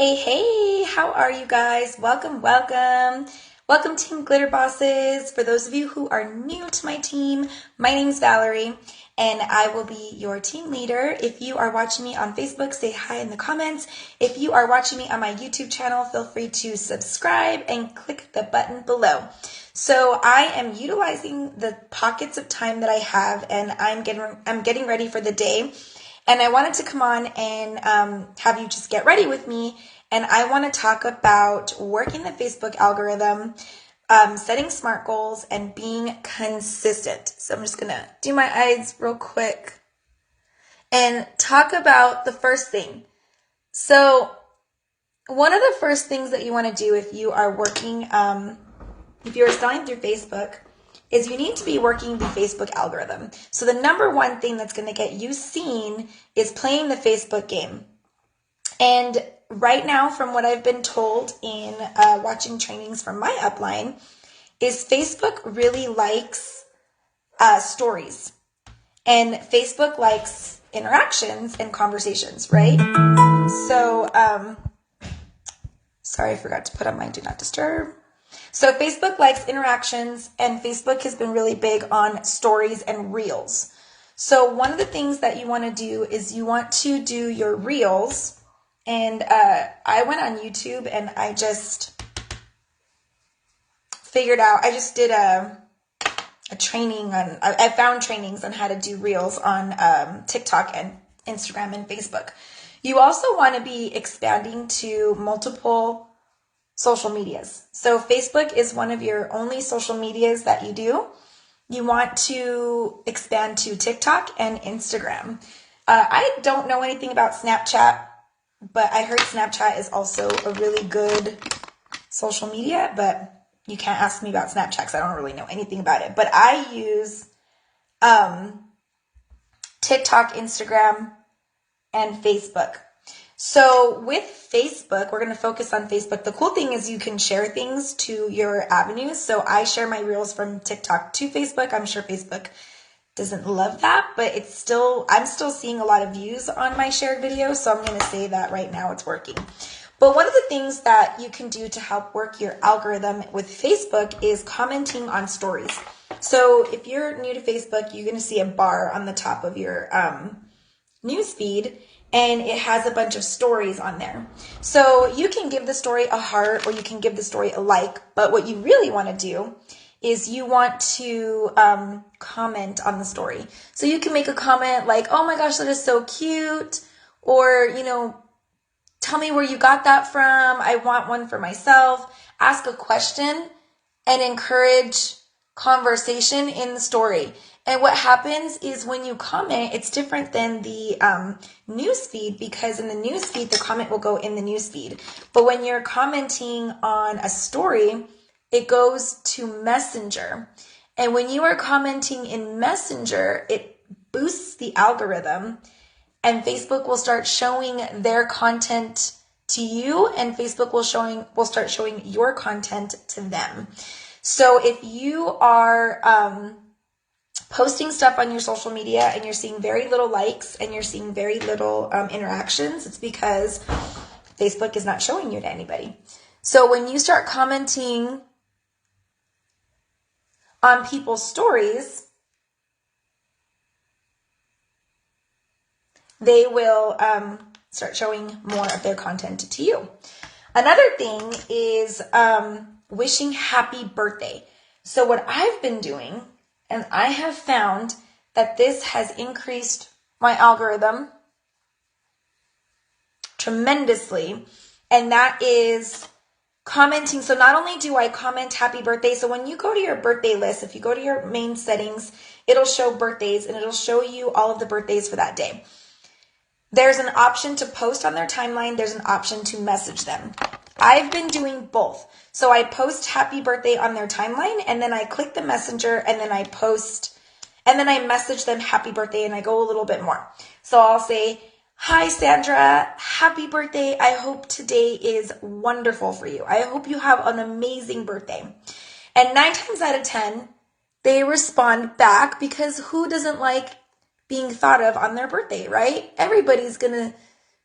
Hey, how are you guys? Welcome. Welcome, Team Glitter Bosses. For those of you who are new to my team, my name is Valerie, and I will be your team leader. If you are watching me on Facebook, say hi in the comments. If you are watching me on my YouTube channel, feel free to subscribe and click the button below. So I am utilizing the pockets of time that I have, and I'm getting ready for the day. And I wanted to come on and have you just get ready with me. And I want to talk about working the Facebook algorithm, setting SMART goals, and being consistent. So I'm just going to do my eyes real quick and talk about the first thing. So one of the first things that you want to do if you are working, if you're selling through Facebook, is you need to be working the Facebook algorithm. So the number one thing that's going to get you seen is playing the Facebook game. And right now, from what I've been told in watching trainings from my upline, is Facebook really likes stories. And Facebook likes interactions and conversations, right? So, sorry, I forgot to put on my Do Not Disturb. So Facebook likes interactions, and Facebook has been really big on stories and reels. So one of the things that you want to do is you want to do your reels. And I went on YouTube and I just figured out, I just did a training on, I found trainings on how to do reels on TikTok and Instagram and Facebook. You also want to be expanding to multiple social medias. So Facebook is one of your only social medias that you do. You want to expand to TikTok and Instagram. I don't know anything about Snapchat, but I heard Snapchat is also a really good social media, but you can't ask me about Snapchat because I don't really know anything about it. But I use TikTok, Instagram, and Facebook. So with Facebook, we're going to focus on Facebook. The cool thing is you can share things to your avenues. So I share my reels from TikTok to Facebook. I'm sure Facebook doesn't love that, but I'm still seeing a lot of views on my shared videos. So I'm going to say that right now it's working. But one of the things that you can do to help work your algorithm with Facebook is commenting on stories. So if you're new to Facebook, you're going to see a bar on the top of your news feed, and it has a bunch of stories on there. So you can give the story a heart or you can give the story a like, but what you really want to do is you want to comment on the story. So you can make a comment like, oh my gosh, that is so cute, or, tell me where you got that from. I want one for myself. Ask a question and encourage conversation in the story. And what happens is when you comment, it's different than the news feed, because in the news feed, the comment will go in the news feed. But when you're commenting on a story, it goes to Messenger. And when you are commenting in Messenger, it boosts the algorithm, and Facebook will start showing their content to you, and Facebook will start showing your content to them. So if you are posting stuff on your social media and you're seeing very little likes and you're seeing very little interactions, it's because Facebook is not showing you to anybody. So when you start commenting on people's stories, they will start showing more of their content to you. Another thing is wishing happy birthday. So what I've been doing, and I have found that this has increased my algorithm tremendously, and that is commenting. So not only do I comment happy birthday, so when you go to your birthday list, if you go to your main settings, it'll show birthdays and it'll show you all of the birthdays for that day. There's an option to post on their timeline. There's an option to message them. I've been doing both. So I post happy birthday on their timeline, and then I click the messenger, and then I post, and then I message them happy birthday, and I go a little bit more. So I'll say, hi, Sandra, happy birthday. I hope today is wonderful for you. I hope you have an amazing birthday. And 9 times out of 10, they respond back, because who doesn't like being thought of on their birthday, right? Everybody's going to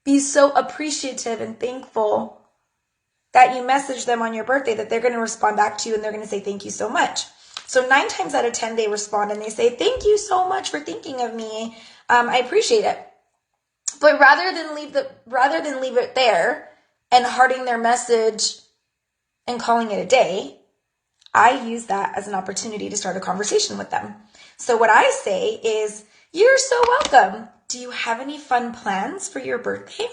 be so appreciative and thankful that you message them on your birthday that they're going to respond back to you and they're going to say thank you so much. So 9 times out of 10, they respond and they say, thank you so much for thinking of me. I appreciate it. But rather than leave it there and hearting their message and calling it a day, I use that as an opportunity to start a conversation with them. So what I say is, you're so welcome. Do you have any fun plans for your birthday?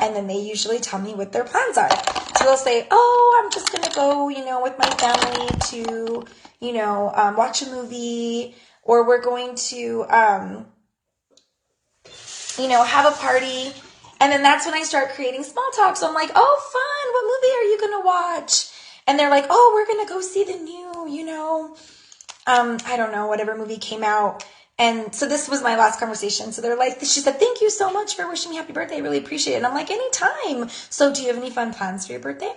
And then they usually tell me what their plans are. So they'll say, oh, I'm just going to go, with my family to, watch a movie, or we're going to, have a party. And then that's when I start creating small talk. So I'm like, oh, fun. What movie are you going to watch? And they're like, oh, we're going to go see the new, I don't know, whatever movie came out. And so this was my last conversation. So they're like, she said, thank you so much for wishing me happy birthday. I really appreciate it. And I'm like, anytime. So do you have any fun plans for your birthday?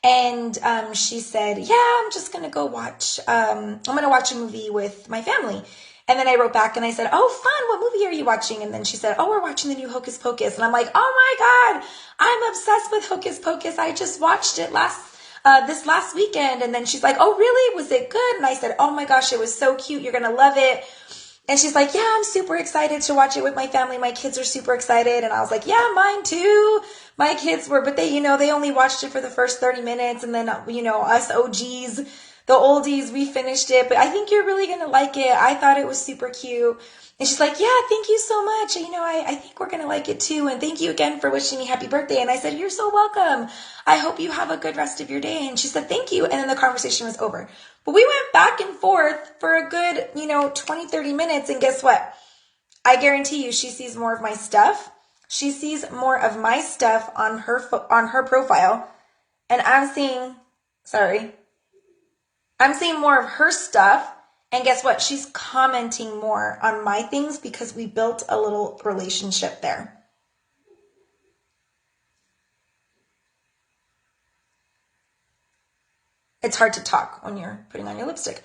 And she said, yeah, I'm just going to go watch, I'm going to watch a movie with my family. And then I wrote back and I said, oh, fun. What movie are you watching? And then she said, oh, we're watching the new Hocus Pocus. And I'm like, oh my God, I'm obsessed with Hocus Pocus. I just watched it this last weekend. And then she's like, oh, really? Was it good? And I said, oh my gosh, it was so cute. You're going to love it. And she's like, yeah, I'm super excited to watch it with my family. My kids are super excited. And I was like, yeah, mine too. My kids were, but they only watched it for the first 30 minutes. And then, us OGs, the oldies, we finished it. But I think you're really going to like it. I thought it was super cute. And she's like, yeah, thank you so much. I think we're going to like it too. And thank you again for wishing me happy birthday. And I said, you're so welcome. I hope you have a good rest of your day. And she said, thank you. And then the conversation was over. But we went back and forth for a good, 20, 30 minutes. And guess what? I guarantee you she sees more of my stuff. She sees more of my stuff on her profile. And I'm seeing more of her stuff. And guess what? She's commenting more on my things because we built a little relationship there. It's hard to talk when you're putting on your lipstick.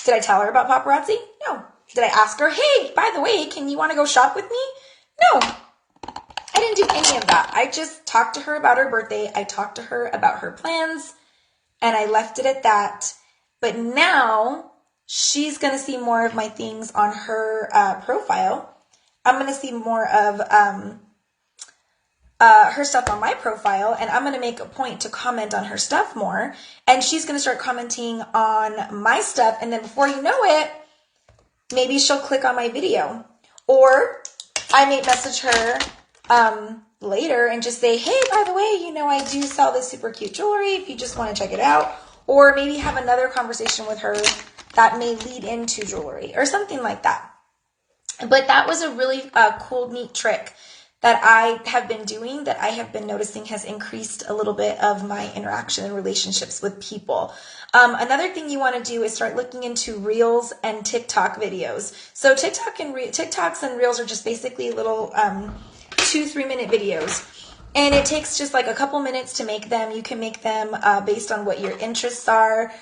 Did I tell her about paparazzi? No. Did I ask her, hey, by the way, can you want to go shop with me? No. I didn't do any of that. I just talked to her about her birthday. I talked to her about her plans, and I left it at that. But now she's going to see more of my things on her profile. I'm going to see more of her stuff on my profile, and I'm going to make a point to comment on her stuff more. And she's going to start commenting on my stuff. And then before you know it, maybe she'll click on my video. Or I may message her later and just say, hey, by the way, I do sell this super cute jewelry if you just want to check it out. Or maybe have another conversation with her that may lead into jewelry or something like that. But that was a really cool, neat trick that I have been doing, that I have been noticing has increased a little bit of my interaction and relationships with people. Another thing you want to do is start looking into Reels and TikTok videos. So TikToks and Reels are just basically little 2-3 minute videos. And it takes just like a couple minutes to make them. You can make them based on what your interests are.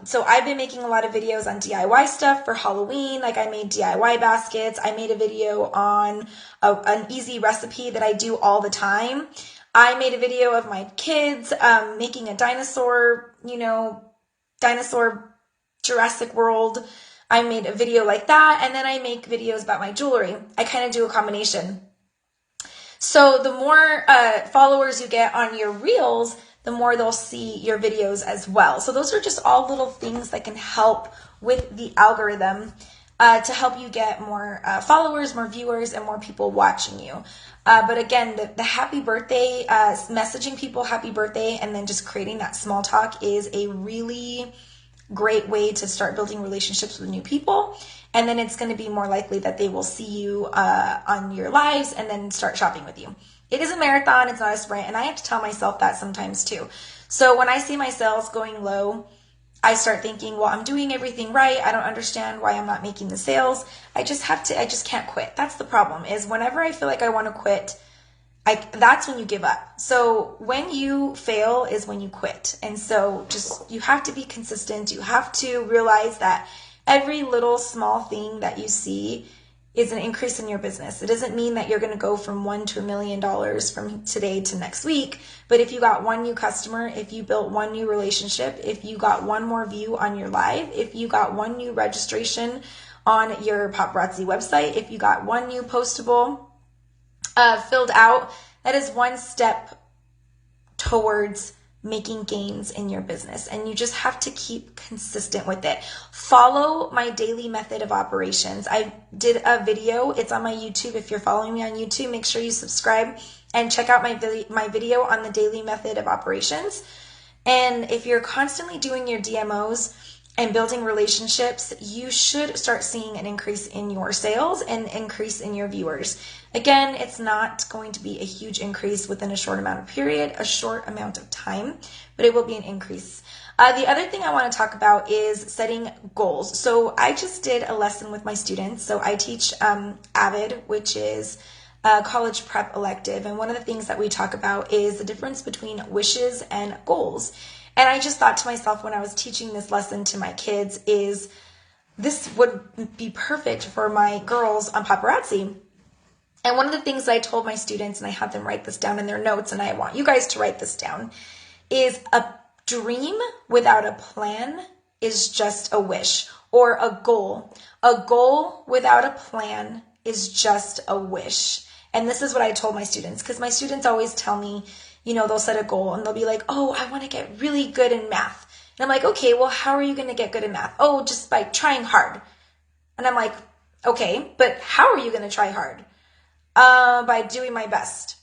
So I've been making a lot of videos on DIY stuff for Halloween. Like I made DIY baskets. I made a video on an easy recipe that I do all the time. I made a video of my kids making a dinosaur Jurassic World. I made a video like that. And then I make videos about my jewelry. I kind of do a combination. So the more followers you get on your Reels, the more they'll see your videos as well. So those are just all little things that can help with the algorithm to help you get more followers, more viewers, and more people watching you. But again, the happy birthday, messaging people happy birthday, and then just creating that small talk is a really great way to start building relationships with new people. And then it's going to be more likely that they will see you on your lives and then start shopping with you. It is a marathon. It's not a sprint. And I have to tell myself that sometimes too. So when I see my sales going low, I start thinking, well, I'm doing everything right. I don't understand why I'm not making the sales. I just can't quit. That's the problem, is whenever I feel like I want to quit, that's when you give up. So when you fail is when you quit. And so you have to be consistent. You have to realize that every little small thing that you see is an increase in your business. It doesn't mean that you're going to go from $1 to $1 million from today to next week. But if you got one new customer, if you built one new relationship, if you got one more view on your live, if you got one new registration on your paparazzi website, if you got one new postable filled out, that is one step towards making gains in your business. And you just have to keep consistent with it. Follow my daily method of operations. I did a video. It's on my YouTube. If you're following me on YouTube, make sure you subscribe and check out my video on the daily method of operations. And if you're constantly doing your DMOs and building relationships, you should start seeing an increase in your sales and increase in your viewers. Again, it's not going to be a huge increase within a short amount of time, but it will be an increase. The other thing I want to talk about is setting goals. So I just did a lesson with my students. So I teach AVID, which is a college prep elective. And one of the things that we talk about is the difference between wishes and goals. And I just thought to myself when I was teaching this lesson to my kids is this would be perfect for my girls on paparazzi. And one of the things that I told my students, and I had them write this down in their notes, and I want you guys to write this down, is a dream without a plan is just a wish, or a goal. A goal without a plan is just a wish. And this is what I told my students, because my students always tell me, they'll set a goal and they'll be like, oh, I want to get really good in math. And I'm like, okay, well, how are you going to get good in math? Oh, just by trying hard. And I'm like, okay, but how are you going to try hard? By doing my best.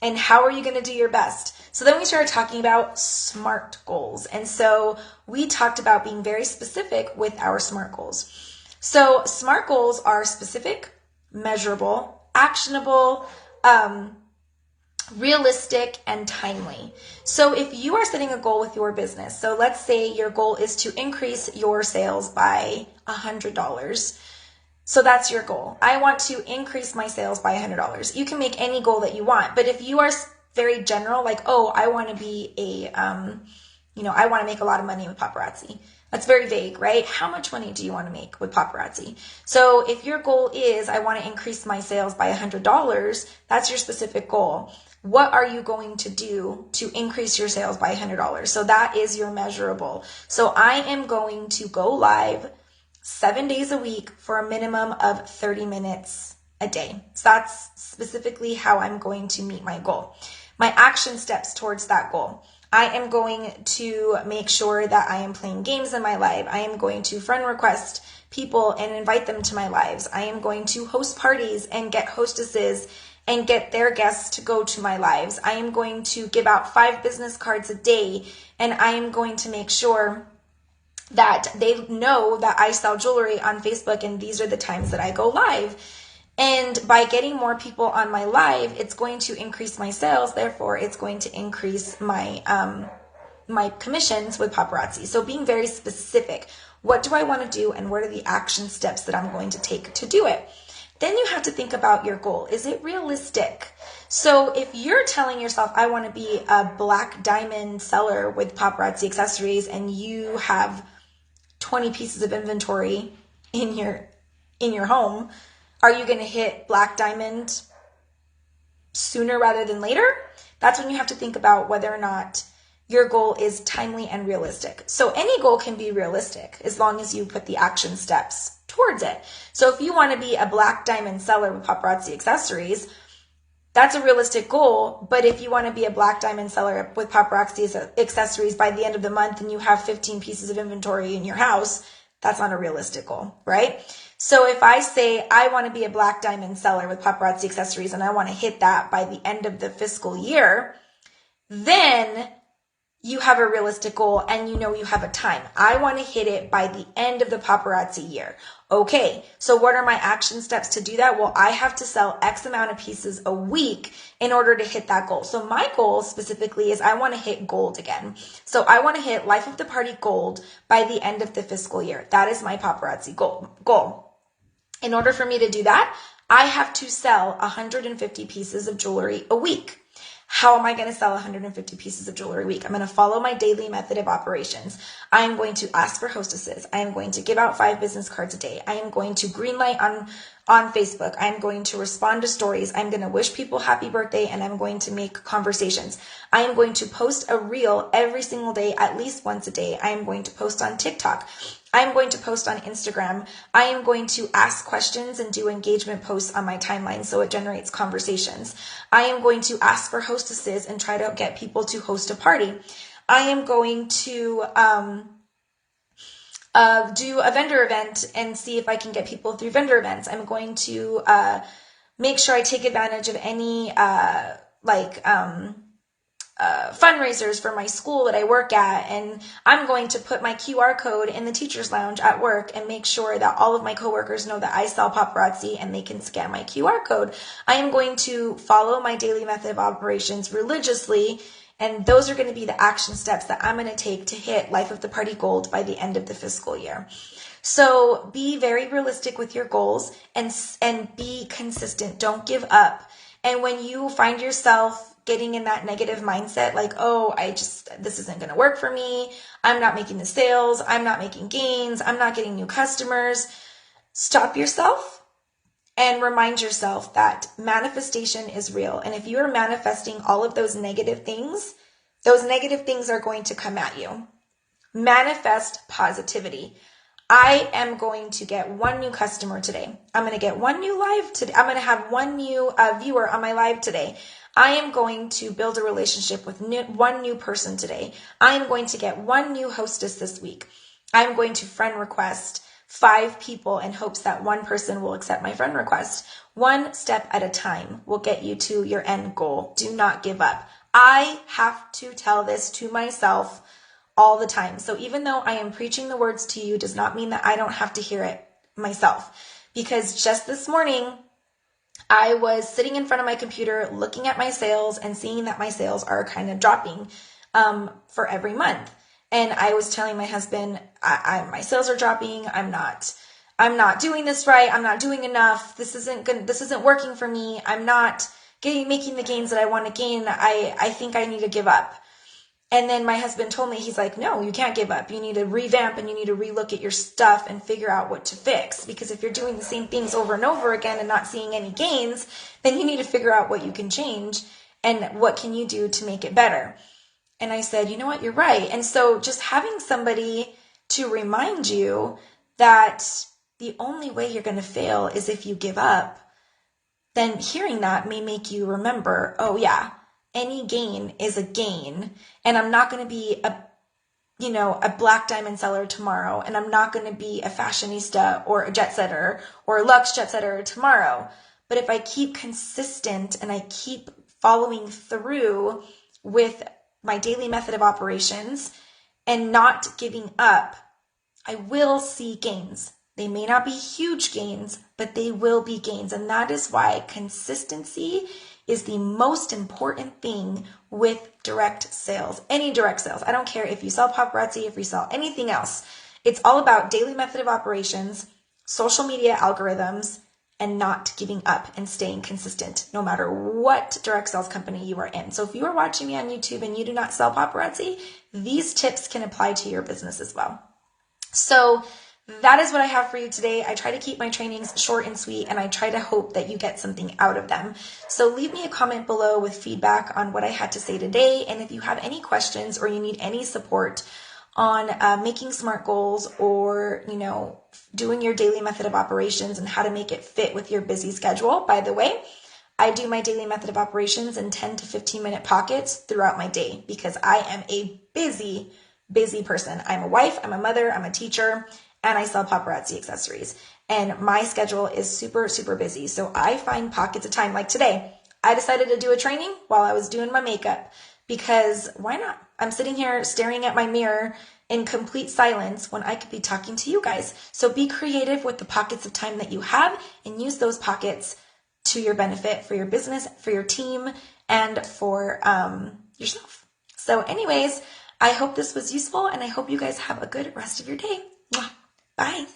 And how are you going to do your best? So then we started talking about SMART goals. And so we talked about being very specific with our SMART goals. So SMART goals are specific, measurable, actionable, realistic, and timely. So if you are setting a goal with your business, so let's say your goal is to increase your sales by $100. So that's your goal. I want to increase my sales by $100. You can make any goal that you want, but if you are very general, like, oh, I want to be I want to make a lot of money with paparazzi. That's very vague, right? How much money do you want to make with paparazzi? So if your goal is, I want to increase my sales by $100, that's your specific goal. What are you going to do to increase your sales by $100? So that is your measurable. So I am going to go live 7 days a week for a minimum of 30 minutes a day. So that's specifically how I'm going to meet my goal. My action steps towards that goal. I am going to make sure that I am playing games in my live. I am going to friend request people and invite them to my lives. I am going to host parties and get hostesses and get their guests to go to my lives. I am going to give out 5 business cards a day, and I am going to make sure that they know that I sell jewelry on Facebook and these are the times that I go live. And by getting more people on my live, it's going to increase my sales. Therefore, it's going to increase my my commissions with paparazzi. So being very specific. What do I want to do and what are the action steps that I'm going to take to do it? Then you have to think about your goal. Is it realistic? So if you're telling yourself, I want to be a black diamond seller with paparazzi accessories, and you have 20 pieces of inventory in your home, are you going to hit black diamond sooner rather than later? That's when you have to think about whether or not your goal is timely and realistic. So any goal can be realistic as long as you put the action steps towards it. So if you want to be a black diamond seller with paparazzi accessories, that's a realistic goal. But if you want to be a black diamond seller with paparazzi accessories by the end of the month and you have 15 pieces of inventory in your house, that's not a realistic goal, right? So if I say I want to be a black diamond seller with paparazzi accessories and I want to hit that by the end of the fiscal year, then you have a realistic goal and you know you have a time. I want to hit it by the end of the paparazzi year. Okay, so what are my action steps to do that? Well, I have to sell X amount of pieces a week in order to hit that goal. So my goal specifically is I want to hit gold again. So I want to hit Life of the Party gold by the end of the fiscal year. That is my paparazzi goal. In order for me to do that, I have to sell 150 pieces of jewelry a week. How am I going to sell 150 pieces of jewelry a week? I'm going to follow my daily method of operations. I am going to ask for hostesses. I am going to give out 5 business cards a day. I am going to greenlight on Facebook. I'm going to respond to stories. I'm going to wish people happy birthday, and I'm going to make conversations. I am going to post a reel every single day, at least once a day. I am going to post on TikTok. I am going to post on Instagram. I am going to ask questions and do engagement posts on my timeline so it generates conversations. I am going to ask for hostesses and try to get people to host a party. I am going to do a vendor event and see if I can get people through vendor events. I'm going to make sure I take advantage of any fundraisers for my school that I work at, and I'm going to put my QR code in the teacher's lounge at work and make sure that all of my coworkers know that I sell paparazzi and they can scan my QR code. I am going to follow my daily method of operations religiously, and those are going to be the action steps that I'm going to take to hit Life of the Party Gold by the end of the fiscal year. So be very realistic with your goals and be consistent. Don't give up. And when you find yourself getting in that negative mindset, like, oh, this isn't going to work for me. I'm not making the sales. I'm not making gains. I'm not getting new customers. Stop yourself and remind yourself that manifestation is real. And if you are manifesting all of those negative things are going to come at you. Manifest positivity. I am going to get one new customer today. I'm going to get one new live today. I'm going to have one new viewer on my live today. I am going to build a relationship with one new person today. I am going to get one new hostess this week. I'm going to friend request 5 people in hopes that one person will accept my friend request. One step at a time will get you to your end goal. Do not give up. I have to tell this to myself all the time. So even though I am preaching the words to you, does not mean that I don't have to hear it myself. Because just this morning, I was sitting in front of my computer looking at my sales and seeing that my sales are kind of dropping for every month. And I was telling my husband, my sales are dropping. I'm not doing this right. I'm not doing enough. This isn't working for me. I'm not making the gains that I want to gain. I think I need to give up. And then my husband told me, he's like, no, you can't give up. You need to revamp and you need to relook at your stuff and figure out what to fix. Because if you're doing the same things over and over again and not seeing any gains, then you need to figure out what you can change and what can you do to make it better. And I said, you know what, you're right. And so just having somebody to remind you that the only way you're going to fail is if you give up, then hearing that may make you remember, oh yeah, any gain is a gain, and I'm not going to be a black diamond seller tomorrow, and I'm not going to be a fashionista or a jet setter or a luxe jet setter tomorrow. But if I keep consistent and I keep following through with my daily method of operations and not giving up, I will see gains. They may not be huge gains, but they will be gains. And that is why consistency is the most important thing with direct sales. Any direct sales. I don't care if you sell paparazzi, if you sell anything else. It's all about daily method of operations, social media algorithms, and not giving up and staying consistent no matter what direct sales company you are in. So if you are watching me on YouTube and you do not sell paparazzi, these tips can apply to your business as well. So that is what I have for you today. I try to keep my trainings short and sweet, and I try to hope that you get something out of them. So leave me a comment below with feedback on what I had to say today. And if you have any questions or you need any support on making SMART goals or, doing your daily method of operations and how to make it fit with your busy schedule. By the way, I do my daily method of operations in 10 to 15 minute pockets throughout my day because I am a busy person. I'm a wife, I'm a mother, I'm a teacher, and I sell paparazzi accessories. And my schedule is super, super busy. So I find pockets of time. Like today, I decided to do a training while I was doing my makeup because why not? I'm sitting here staring at my mirror in complete silence when I could be talking to you guys. So be creative with the pockets of time that you have and use those pockets to your benefit for your business, for your team, and for yourself. So anyways, I hope this was useful and I hope you guys have a good rest of your day. Bye.